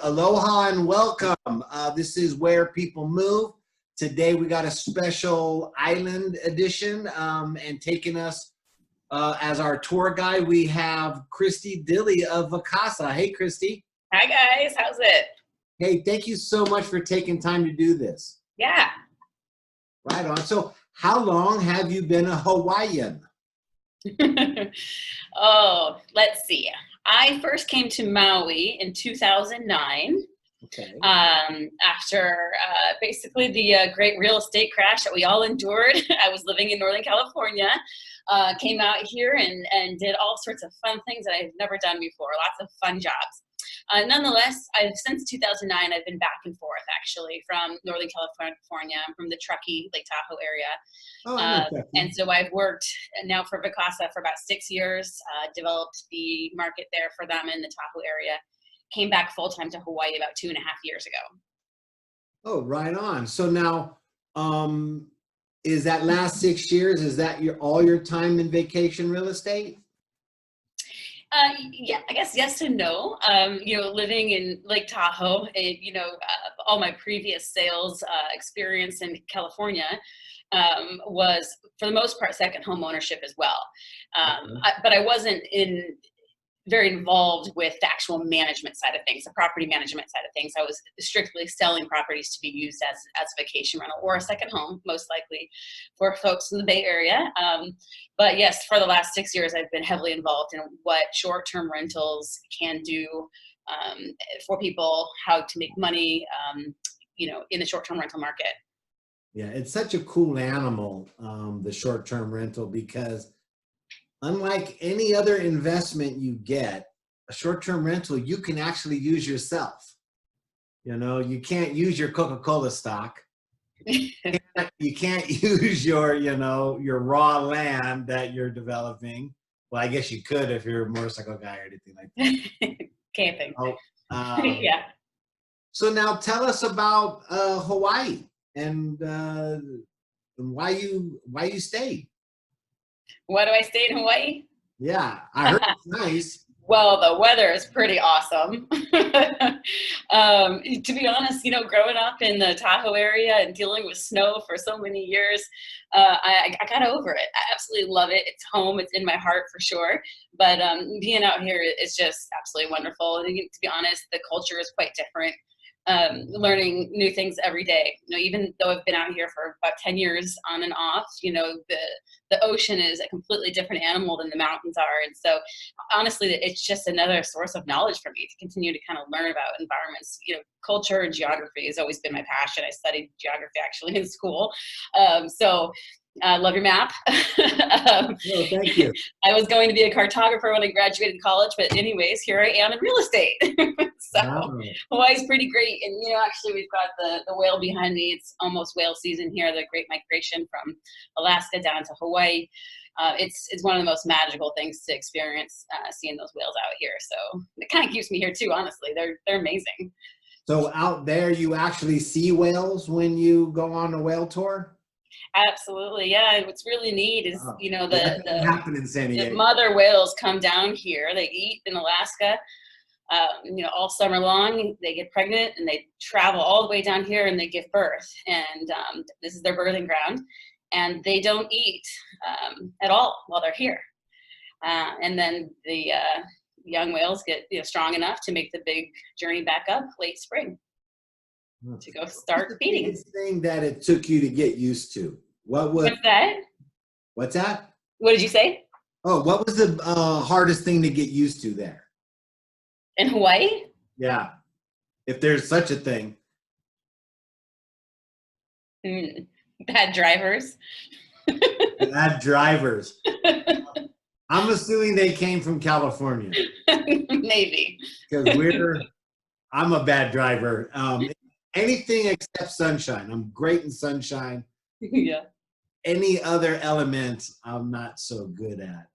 Aloha and welcome. This is Where People Move. Today we got a special island edition, and taking us as our tour guide, we have Christie Dille of Vacasa. Hey, Christie. Hi, guys. How's it? Hey, thank you so much for taking time to do this. Yeah. Right on. So how long have you been a Hawaiian? Oh, let's see. I first came to Maui in 2009. Okay. After basically the great real estate crash that we all endured. I was living in Northern California, came out here and did all sorts of fun things that I've never done before, lots of fun jobs. Nonetheless, since 2009, I've been back and forth actually from Northern California, from the Truckee, Lake Tahoe area. Oh, I know Truckee. And so I've worked now for Vacasa for about 6 years, developed the market there for them in the Tahoe area. Came back full-time to Hawaii about 2.5 years ago. Oh, right on. So now, is that last 6 years, is that all your time in vacation real estate? Yeah, I guess yes and no. Living in Lake Tahoe, all my previous sales experience in California was, for the most part, second home ownership as well. But I wasn't very involved with the actual management side of things, the property management side of things. I was strictly selling properties to be used as a vacation rental or a second home, most likely for folks in the Bay Area. But yes, for the last 6 years, I've been heavily involved in what short-term rentals can do for people, how to make money, in the short-term rental market. Yeah, it's such a cool animal, the short-term rental, because unlike any other investment you get, a short-term rental, you can actually use yourself. You can't use your Coca-Cola stock. You can't use your raw land that you're developing. Well, I guess you could if you're a motorcycle guy or anything like that. Camping. Yeah. So now tell us about Hawaii and why you stayed. Why do I stay in Hawaii? Yeah, I heard it's nice. Well, the weather is pretty awesome. To be honest, growing up in the Tahoe area and dealing with snow for so many years, I got over it. I absolutely love it. It's home. It's in my heart for sure. But being out here is just absolutely wonderful. And to be honest, the culture is quite different. Learning new things every day. Even though I've been out here for about 10 years on and off, the ocean is a completely different animal than the mountains are. And so honestly, it's just another source of knowledge for me to continue to kind of learn about environments. Culture and geography has always been my passion. I studied geography actually in school. So love your map. Oh, thank you. I was going to be a cartographer when I graduated college, but anyways, here I am in real estate. So Wow. Hawaii's pretty great. And, actually we've got the whale behind me. It's almost whale season here, the great migration from Alaska down to Hawaii. It's one of the most magical things to experience, seeing those whales out here. So it kind of keeps me here too, honestly. They're amazing. So out there, you actually see whales when you go on a whale tour? Absolutely, yeah. What's really neat is, that doesn't happen in San Diego. the mother whales come down here. They eat in Alaska, all summer long. They get pregnant and they travel all the way down here and they give birth. And this is their birthing ground. And they don't eat at all while they're here. And then the young whales get strong enough to make the big journey back up late spring to go start feeding. What's the biggest thing that it took you to get used to? What's that? What's that? What did you say? Oh, what was the hardest thing to get used to there? In Hawaii? Yeah, if there's such a thing. Bad drivers. Bad drivers. I'm assuming they came from California. Maybe. Because I'm a bad driver. Anything except sunshine. I'm great in sunshine. Yeah. Any other element, I'm not so good at.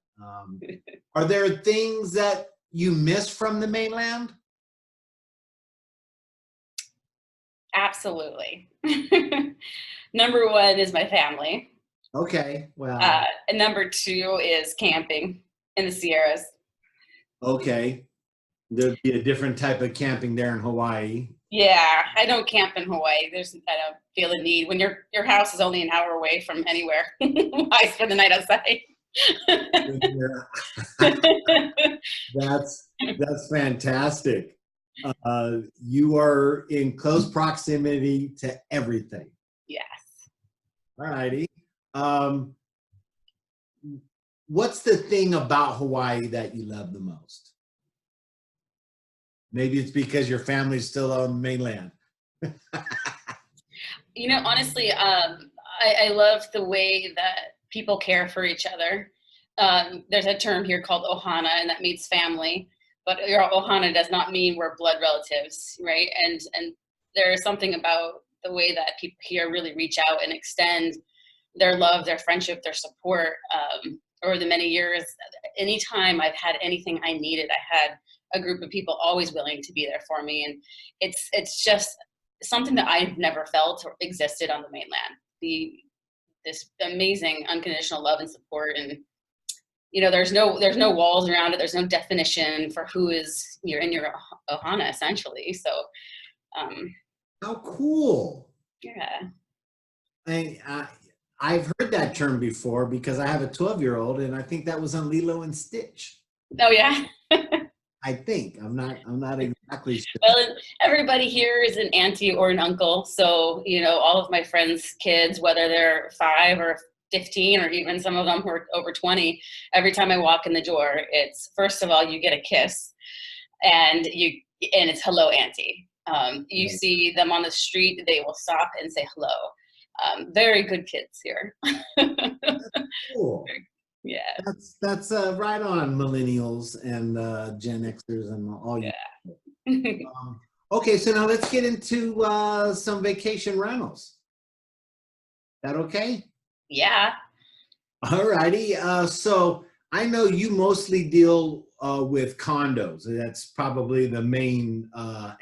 Are there things that you miss from the mainland? Absolutely. Number one is my family. Okay, well. And number two is camping. in the Sierras. Okay. There'd be a different type of camping there in Hawaii. Yeah, I don't camp in Hawaii. I don't feel the need when your house is only an hour away from anywhere. Why spend the night outside? That's fantastic. You are in close proximity to everything. Yes. All righty. What's the thing about Hawaii that you love the most? Maybe it's because your family's still on the mainland. You know, honestly, I love the way that people care for each other. There's a term here called ohana, and that means family. But your ohana does not mean we're blood relatives, right? And there is something about the way that people here really reach out and extend their love, their friendship, their support over the many years. Anytime I've had anything I needed, I had a group of people always willing to be there for me. And it's just something that I've never felt or existed on the mainland. This amazing unconditional love and support, and you know, there's no walls around it. There's no definition for who is you're in your ohana essentially. So how cool. Yeah. I've heard that term before because I have a 12-year-old, and I think that was on Lilo and Stitch. Oh yeah. I think I'm not exactly sure. Well, everybody here is an auntie or an uncle, so you know, all of my friends' kids, whether they're 5 or 15, or even some of them who are over 20, every time I walk in the door, it's first of all you get a kiss, and it's hello, auntie. You see them on the street, they will stop and say hello. Very good kids here. That's cool. Yeah. That's right on millennials and Gen Xers and all you. Yeah. Okay, so now let's get into some vacation rentals. That okay? Yeah. All righty. So I know you mostly deal with condos. That's probably the main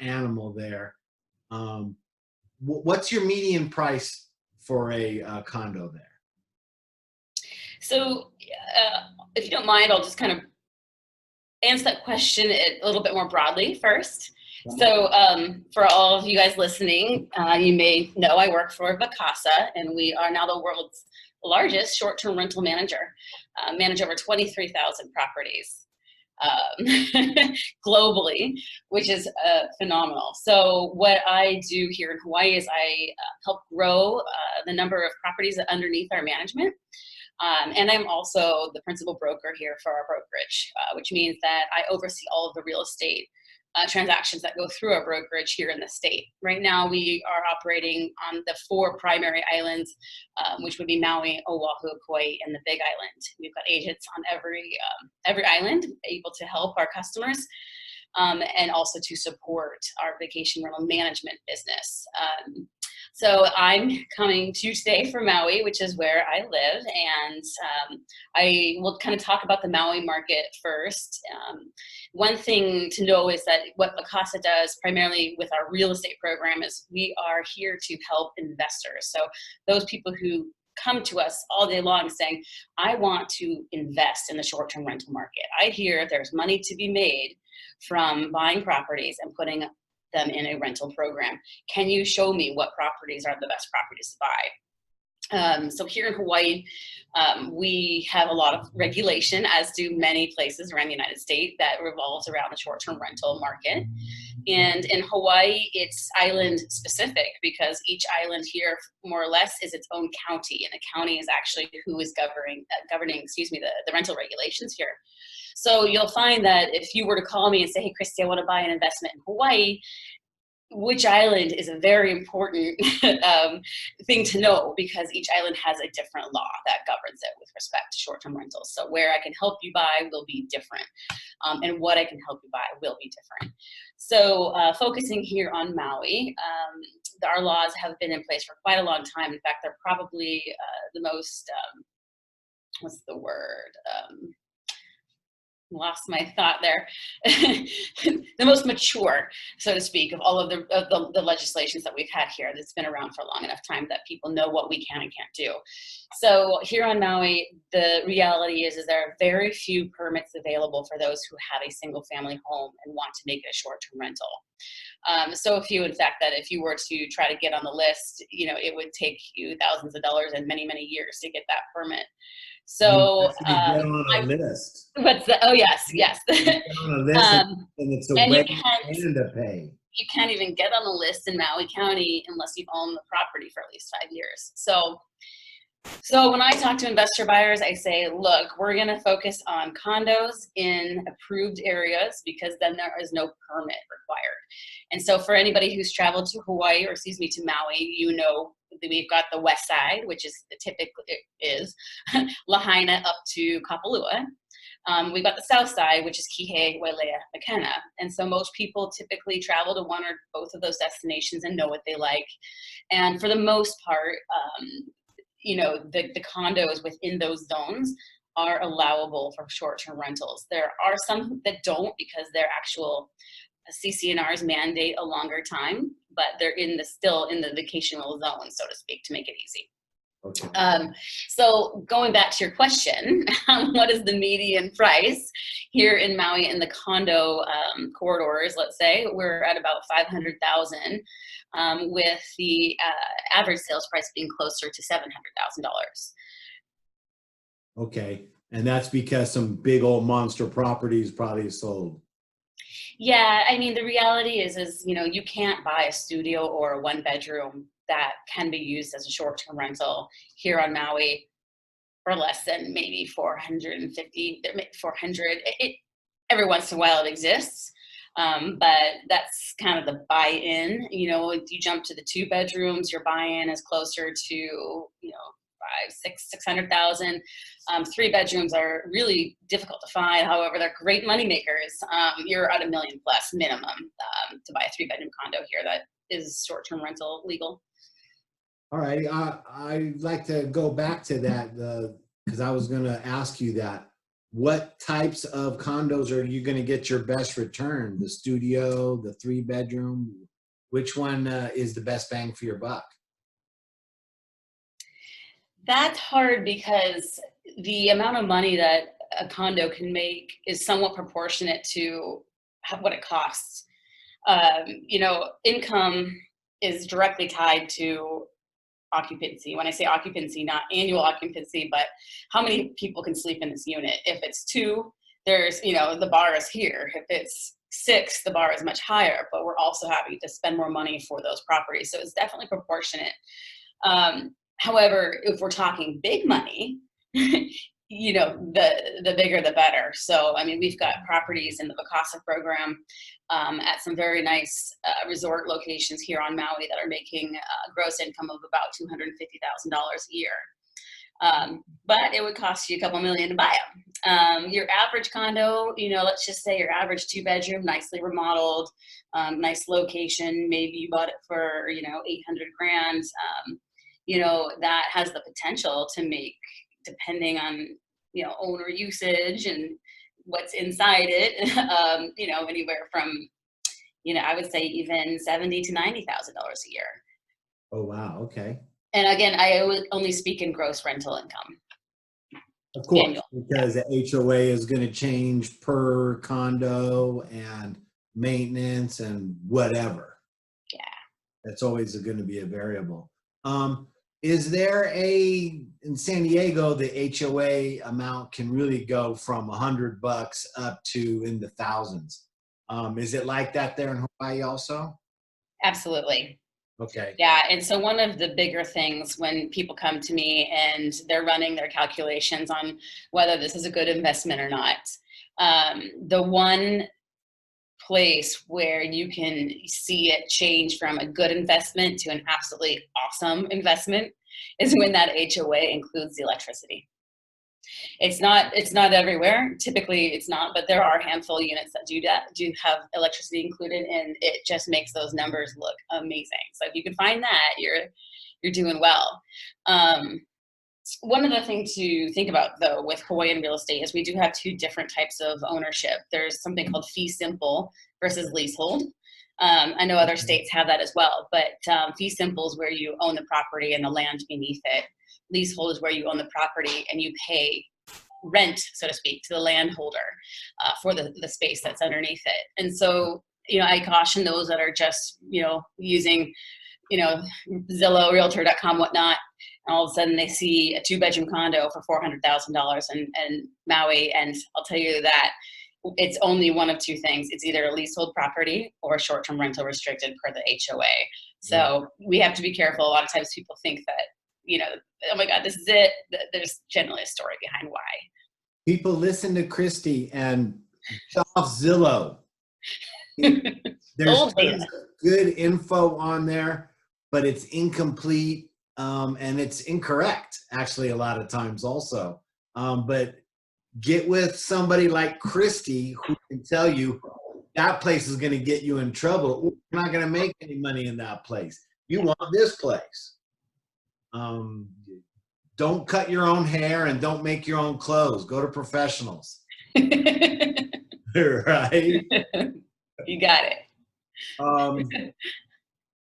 animal there. What's your median price for a condo there? So if you don't mind, I'll just kind of answer that question a little bit more broadly first. So for all of you guys listening, you may know I work for Vacasa, and we are now the world's largest short-term rental manager, manage over 23,000 properties globally, which is phenomenal. So what I do here in Hawaii is I help grow the number of properties underneath our management. And I'm also the principal broker here for our brokerage, which means that I oversee all of the real estate transactions that go through our brokerage here in the state. Right now, we are operating on the 4 primary islands, which would be Maui, Oahu, Kauai, and the Big Island. We've got agents on every island able to help our customers, and also to support our vacation rental management business. So I'm coming to you today from Maui, which is where I live, and I will kind of talk about the Maui market first. One thing to know is that what Vacasa does primarily with our real estate program is we are here to help investors. So those people who come to us all day long saying, I want to invest in the short-term rental market. I hear there's money to be made from buying properties and putting them in a rental program. Can you show me what properties are the best properties to buy? So here in Hawaii, we have a lot of regulation, as do many places around the United States, that revolves around the short-term rental market. And in Hawaii, it's island specific because each island here, more or less, is its own county, and the county is actually who is governing the rental regulations here. So you'll find that if you were to call me and say, hey, Christy, I want to buy an investment in Hawaii, which island is a very important thing to know, because each island has a different law that governs it with respect to short-term rentals. So where I can help you buy will be different, and what I can help you buy will be different. So focusing here on Maui, our laws have been in place for quite a long time. In fact, they're probably the most, lost my thought there. The most mature, so to speak, of all of the legislations that we've had here that's been around for a long enough time that people know what we can and can't do. So here on Maui, the reality is there are very few permits available for those who have a single family home and want to make it a short-term rental. So few, in fact, that if you were to try to get on the list, you know, it would take you thousands of dollars and many, many years to get that permit. You So actually get on a list. what's the, oh yes, yes. You get on a list and it's a And wait and a pay. you can't even get on the list in Maui County unless you've owned the property for at least 5 years. So when I talk to investor buyers, I say, look, we're going to focus on condos in approved areas because then there is no permit required. And so for anybody who's traveled to Hawaii, or excuse me, to Maui, you know that we've got the west side, which is typically is Lahaina up to Kapalua. We've got the south side, which is Kihei, Wailea, Makena. And so most people typically travel to one or both of those destinations and know what they like. And for the most part, you know, the condos within those zones are allowable for short-term rentals. There are some that don't because their actual CCNRs mandate a longer time, but they're still in the vacational zone, so to speak, to make it easy. Okay. So going back to your question, what is the median price here in Maui in the condo corridors? Let's say we're at about 500,000, with the average sales price being closer to $700,000. Okay, and that's because some big old monster properties probably sold. Yeah, I mean, the reality is, you know, you can't buy a studio or a one bedroom that can be used as a short-term rental here on Maui for less than maybe 450, 400. Every once in a while it exists, but that's kind of the buy-in. You know, if you jump to the 2 bedrooms, your buy-in is closer to, you know, 600,000. 3 bedrooms are really difficult to find. However, they're great money makers. You're at $1 million plus minimum to buy a 3-bedroom condo here that is short-term rental legal. All right, I'd like to go back to that because I was going to ask you that. What types of condos are you going to get your best return? The studio, the 3-bedroom? Which one is the best bang for your buck? That's hard because the amount of money that a condo can make is somewhat proportionate to what it costs. You know, income is directly tied to occupancy. When I say occupancy, not annual occupancy, but how many people can sleep in this unit. If it's 2, there's, you know, the bar is here. If it's 6, the bar is much higher, but we're also having to spend more money for those properties. So it's definitely proportionate. However, if we're talking big money, you know, the bigger the better. So, I mean, we've got properties in the Vacasa program at some very nice resort locations here on Maui that are making a gross income of about $250,000 a year. But it would cost you a couple million to buy them. Your average condo, you know, let's just say your average 2-bedroom, nicely remodeled, nice location, maybe you bought it for, you know, 800 grand. You know, that has the potential to make, depending on, you know, owner usage and what's inside it, you know, anywhere from, you know, I would say even $70,000 to $90,000 a year. Oh, wow. Okay. And again, I only speak in gross rental income. Of course, Annual. because the HOA is going to change per condo and maintenance and whatever. Yeah. That's always going to be a variable. Is there in San Diego, the HOA amount can really go from $100 up to in the thousands. Is it like that there in Hawaii also? Absolutely. Okay. Yeah, and so one of the bigger things when people come to me and they're running their calculations on whether this is a good investment or not, the one place where you can see it change from a good investment to an absolutely awesome investment is when that HOA includes the electricity. It's not everywhere. Typically it's not, but there are a handful of units that do have electricity included, and it just makes those numbers look amazing. So if you can find that, you're doing well. One of the things to think about, though, with Hawaiian real estate is we do have two different types of ownership. There's something called fee simple versus leasehold. I know other states have that as well, but fee simple is where you own the property and the land beneath it. Leasehold is where you own the property and you pay rent, so to speak, to the landholder for the space that's underneath it. And so, I caution those that are just, using, Zillow, Realtor.com, whatnot, and all of a sudden they see a 2-bedroom condo for $400,000 in Maui. And I'll tell you that it's only one of two things. It's either a leasehold property or short-term rental restricted per the HOA. So we have to be careful. A lot of times people think that, oh my God, this is it. There's generally a story behind why. People listen to Christie and shut off Zillow. There's good info on there, but it's incomplete and it's incorrect, actually, a lot of times also. But get with somebody like Christie who can tell you that place is going to get you in trouble. You're not going to make any money in that place. You want this place. Don't cut your own hair and don't make your own clothes. Go to professionals. Right? You got it.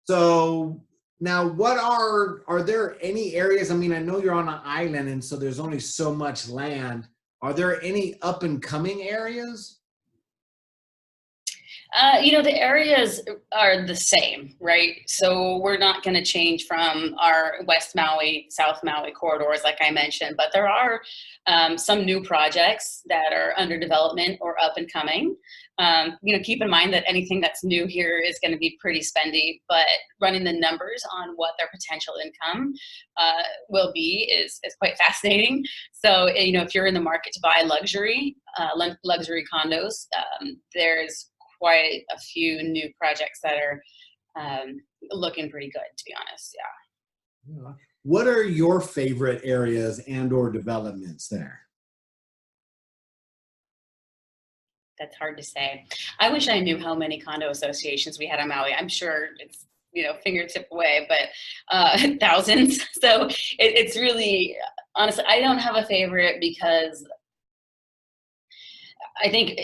So now are there any areas, I mean, I know you're on an island and so there's only so much land. Are there any up and coming areas? The areas are the same, right? So we're not going to change from our West Maui, South Maui corridors, like I mentioned, but there are some new projects that are under development or up and coming. Keep in mind that anything that's new here is going to be pretty spendy, but running the numbers on what their potential income will be is quite fascinating. So, if you're in the market to buy luxury condos, there's quite a few new projects that are looking pretty good, to be honest. Yeah. What are your favorite areas and or developments there? That's hard to say. I wish I knew how many condo associations we had on Maui. I'm sure it's, fingertip away, but thousands. So it's really, honestly, I don't have a favorite because I think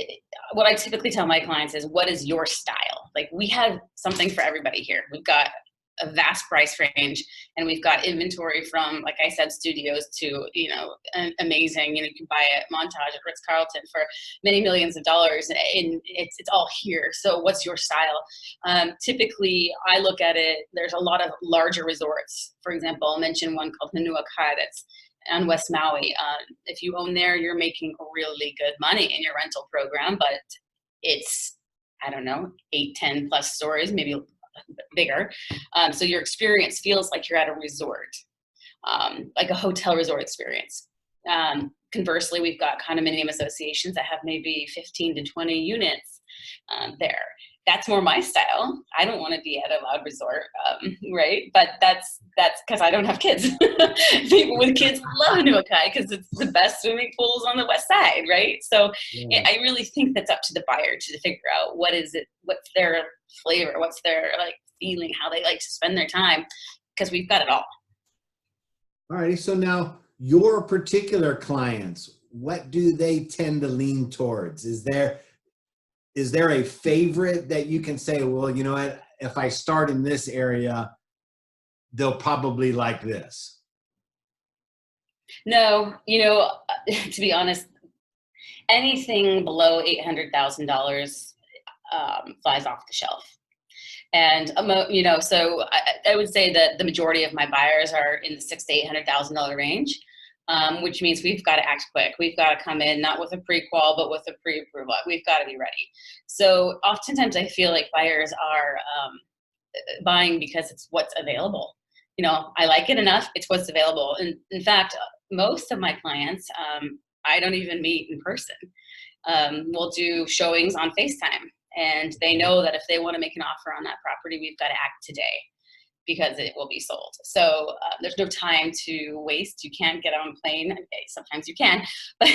what I typically tell my clients is, what is your style? Like, we have something for everybody here. We've got a vast price range, and we've got inventory from, like I said, studios to, amazing, you can buy a Montage at Ritz-Carlton for many millions of dollars, and it's all here. So what's your style? Typically, I look at it, there's a lot of larger resorts. For example, I'll mention one called Nanuakai that's on West Maui. If you own there, you're making really good money in your rental program, but it's, 8, 10 plus stories, maybe bigger. So your experience feels like you're at a resort, like a hotel resort experience. Conversely, we've got condominium associations that have maybe 15 to 20 units there. That's more my style. I don't want to be at a loud resort, right? But that's because I don't have kids. People with kids love Nuakai because it's the best swimming pools on the west side, right? So I really think that's up to the buyer to figure out what's their flavor, what's their feeling, how they like to spend their time, because we've got it all. All righty. So now your particular clients, what do they tend to lean towards? Is there a favorite that you can say, well, you know what, if I start in this area, they'll probably like this? No, to be honest, anything below $800,000 flies off the shelf. And, so I would say that the majority of my buyers are in the $600,000 to $800,000 range. Which means we've got to act quick. We've got to come in not with a pre-qual, but with a pre-approval. We've got to be ready. So oftentimes I feel like buyers are buying because it's what's available. I like it enough. It's what's available. And in fact, most of my clients, I don't even meet in person. We'll do showings on FaceTime. And they know that if they want to make an offer on that property, we've got to act today, because it will be sold. So there's no time to waste. You can't get on a plane. Okay, sometimes you can, but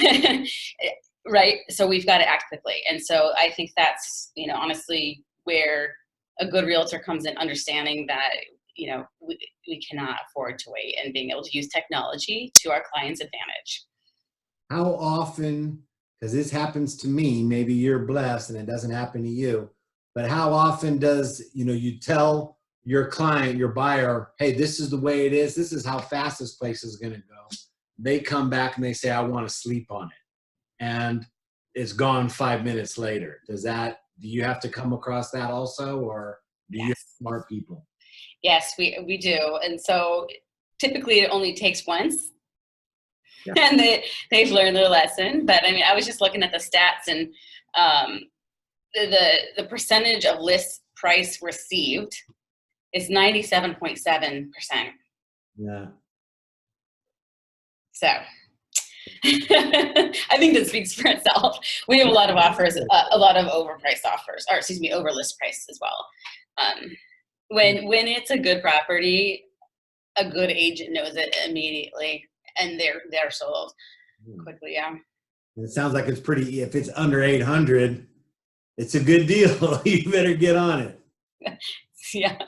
right? So we've got to act quickly. And so I think that's, honestly, where a good realtor comes in, understanding that, we cannot afford to wait, and being able to use technology to our clients' advantage. How often, because this happens to me, maybe you're blessed and it doesn't happen to you, but how often does, you tell your client, your buyer, hey, this is the way it is. This is how fast this place is going to go. They come back and they say, I want to sleep on it. And it's gone 5 minutes later. Do you have to come across that also, or do you have smart people? Yes, we do. And so typically it only takes once. Yeah. And they've learned their lesson. But I mean, I was just looking at the stats, and the percentage of list price received is 97.7%. Yeah. So I think that speaks for itself. We have a lot of offers, a lot of overpriced offers, or excuse me, over list price as well. When it's a good property, a good agent knows it immediately, and they're sold quickly. Yeah. It sounds like it's pretty. If it's under 800, it's a good deal. You better get on it. Yeah.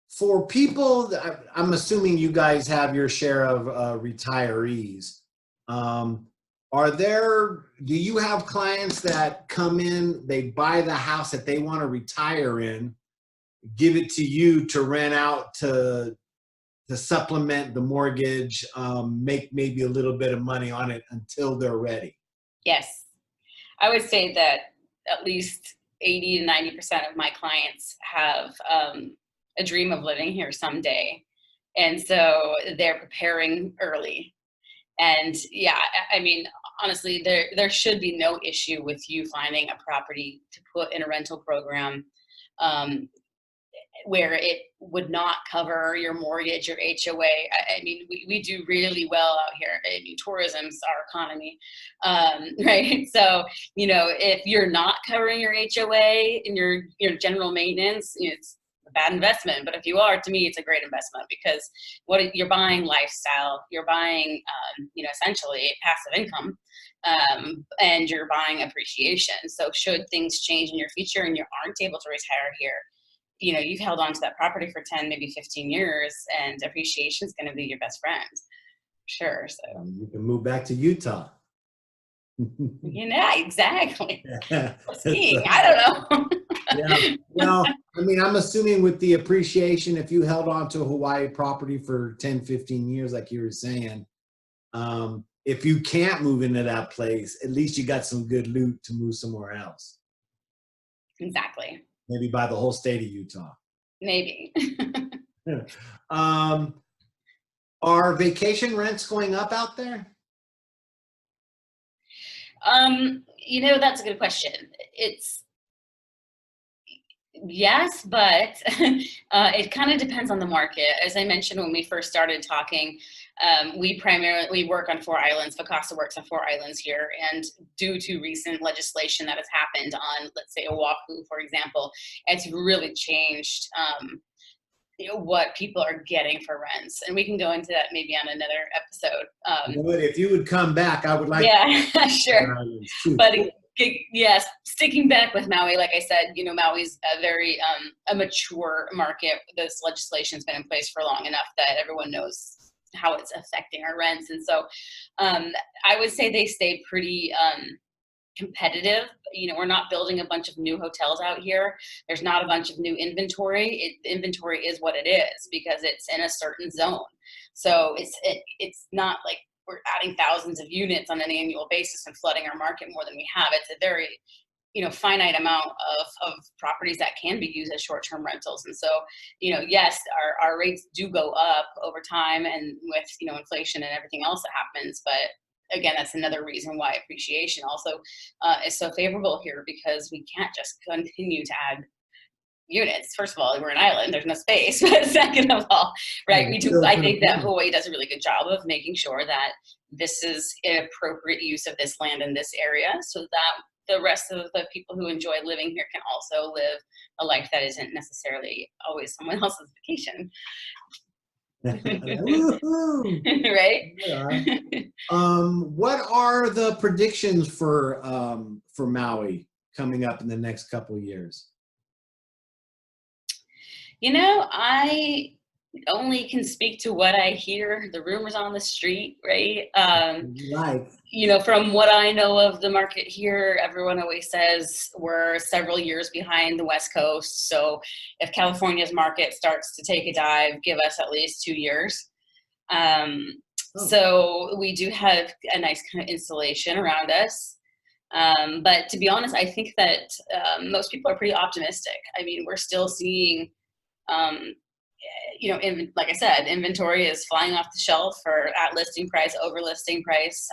For people, I'm assuming you guys have your share of retirees. Do you have clients that come in, they buy the house that they want to retire in, give it to you to rent out to supplement the mortgage, make maybe a little bit of money on it until they're ready? Yes. I would say that at least 80 to 90% of my clients have a dream of living here someday. And so they're preparing early. And yeah, I mean, honestly, there should be no issue with you finding a property to put in a rental program where it would not cover your mortgage or HOA. I mean, we do really well out here. I mean, tourism's our economy, right? So, if you're not covering your HOA and your general maintenance, it's a bad investment. But if you are, to me, it's a great investment, because you're buying lifestyle, you're buying, essentially passive income, and you're buying appreciation. So should things change in your future and you aren't able to retire here, you've held on to that property for 10, maybe 15 years, and appreciation is going to be your best friend. Sure. So you can move back to Utah. Yeah, exactly. Skiing, I don't know. Yeah. Well, I mean, I'm assuming with the appreciation, if you held on to a Hawaii property for 10, 15 years, like you were saying, if you can't move into that place, at least you got some good loot to move somewhere else. Exactly. Maybe buy the whole state of Utah. Maybe. Are vacation rents going up out there? That's a good question. Yes, but it kind of depends on the market. As I mentioned when we first started talking, we work on 4 islands. Vacasa works on 4 islands here, and due to recent legislation that has happened on, let's say, Oahu, for example, it's really changed what people are getting for rents, and we can go into that maybe on another episode. If you would come back, I would like. Yeah, sure. But yes, sticking back with Maui, like I said, Maui's a very a mature market. This legislation's been in place for long enough that everyone knows how it's affecting our rents, and so I would say they stay pretty competitive. We're not building a bunch of new hotels out here. There's not a bunch of new inventory. Inventory is what it is because it's in a certain zone. So it's not like we're adding thousands of units on an annual basis and flooding our market more than we have. It's a very finite amount of properties that can be used as short-term rentals. And so, yes, our rates do go up over time and with, inflation and everything else that happens. But again, that's another reason why appreciation also is so favorable here, because we can't just continue to add units. First of all, we're an island, there's no space. But second of all, right, I think that Hawaii does a really good job of making sure that this is an appropriate use of this land in this area, so that the rest of the people who enjoy living here can also live a life that isn't necessarily always someone else's vacation. Right? Yeah. What are the predictions for Maui coming up in the next couple of years? I only can speak to what I hear, the rumors on the street, right? Right. From what I know of the market here, everyone always says we're several years behind the West Coast. So if California's market starts to take a dive, give us at least 2 years. So we do have a nice kind of insulation around us. But to be honest, I think that most people are pretty optimistic. I mean, we're still seeing, like I said, inventory is flying off the shelf or at listing price, over listing price,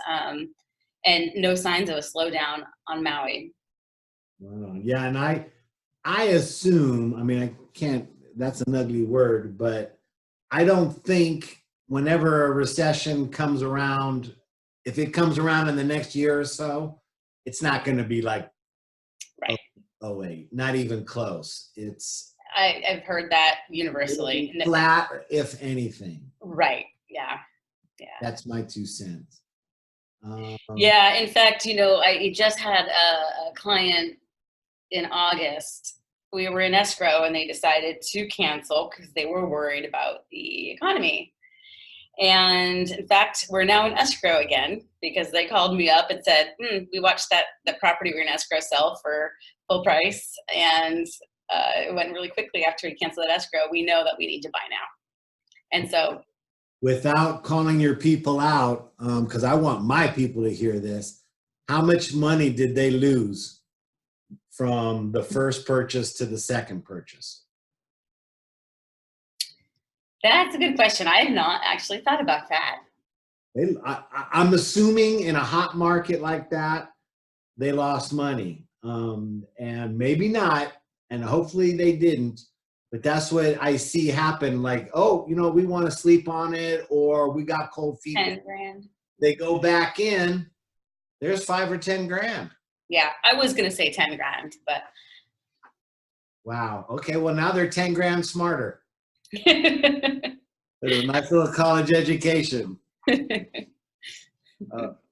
and no signs of a slowdown on Maui. Yeah, and I assume, I mean, I can't, that's an ugly word, but I don't think whenever a recession comes around, if it comes around in the next year or so, it's not going to be like, right. Oh, wait, not even close. I've heard that universally. Flat, if anything. Right. Yeah. That's my 2 cents. Yeah. In fact, I just had a client in August. We were in escrow and they decided to cancel because they were worried about the economy. And in fact, we're now in escrow again because they called me up and said, we watched that property we're in escrow sell for full price. And it went really quickly after we canceled that escrow. We know that we need to buy now. And so, without calling your people out, because I want my people to hear this, how much money did they lose from the first purchase to the second purchase? That's a good question. I have not actually thought about that. I'm assuming in a hot market like that, they lost money. And maybe not, and hopefully they didn't, but that's what I see happen. Like, we want to sleep on it, or we got cold feet. 10 grand. They go back in, there's 5 or 10 grand. Yeah, I was going to say 10 grand, but. Wow. Okay, well, now they're 10 grand smarter. There's a nice little college education.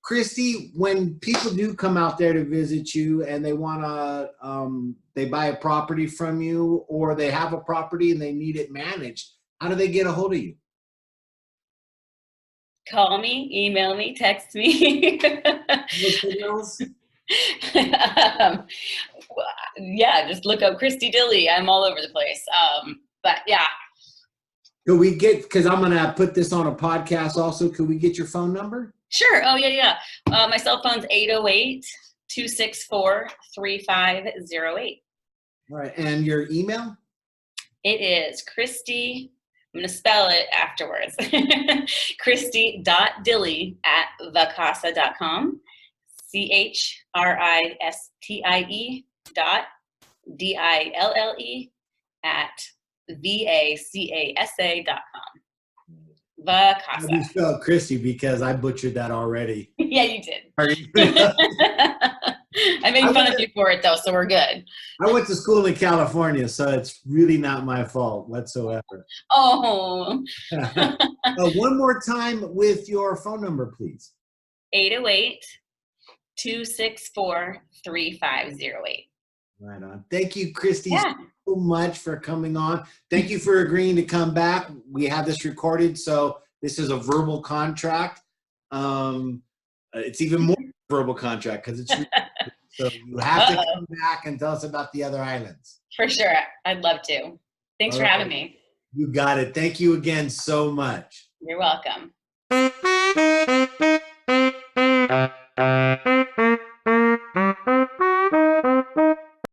Christie, when people do come out there to visit you and they want to, they buy a property from you, or they have a property and they need it managed, how do they get a hold of you? Call me, email me, text me. Yeah, just look up Christie Dille. I'm all over the place. But yeah. Could we get, because I'm going to put this on a podcast also, could we get your phone number? Sure. Oh, yeah. My cell phone's 808-264-3508. All right. And your email? It is Christie, I'm going to spell it afterwards, Christie.Dille@vacasa.com. CHRISTIE.DILLE@VACASA.com. Vacasa. You spelled Christie because I butchered that already. Yeah, you did. I made fun of you for it though, so we're good. I went to school in California, so it's really not my fault whatsoever. Oh. One more time with your phone number, please. 808-264-3508. Right on. Thank you, Christie, so much for coming on. Thank you for agreeing to come back. We have this recorded, so this is a verbal contract. It's even more verbal contract because it's so you have to come back and tell us about the other islands. For sure. I'd love to. Thanks for having me. You got it. Thank you again so much. You're welcome.